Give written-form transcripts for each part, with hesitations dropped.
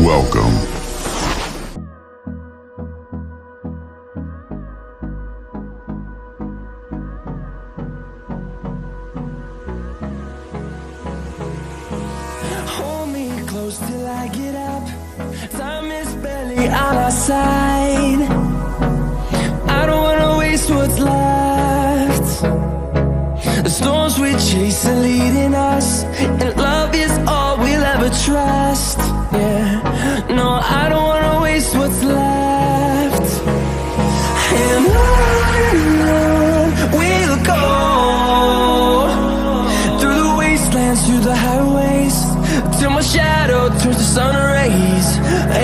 Welcome. Hold me close till I get up. Time is barely on our side. I don't wanna waste what's left. The storms we chase are leading us, and love is all we'll ever trust. Yeah, no, I don't wanna waste what's left. And on we'll go, through the wastelands, through the highways, till my shadow turns to sun rays.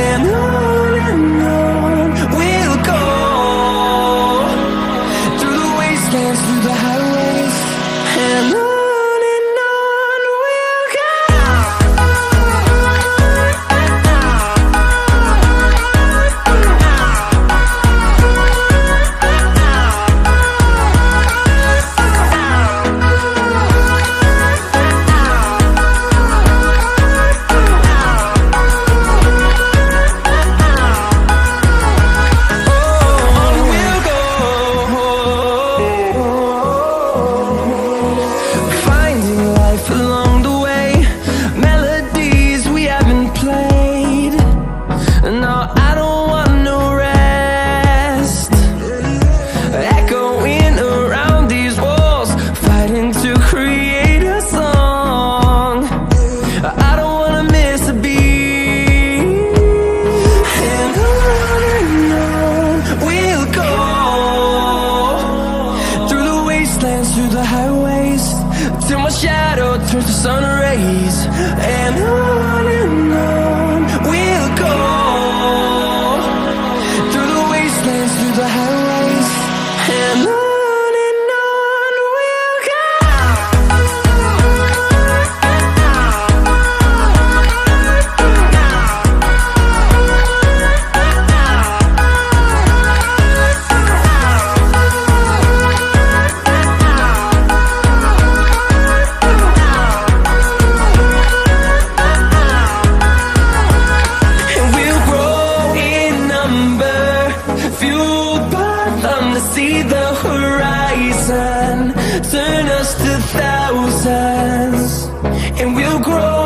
And on we'll go, through the wastelands, through the highways, and on we'll go. Through the highways, till my shadow turns to sun rays. And on we'll go, through the wastelands, through the highways, and on we'll go. See the horizon turn us to thousands, and we'll grow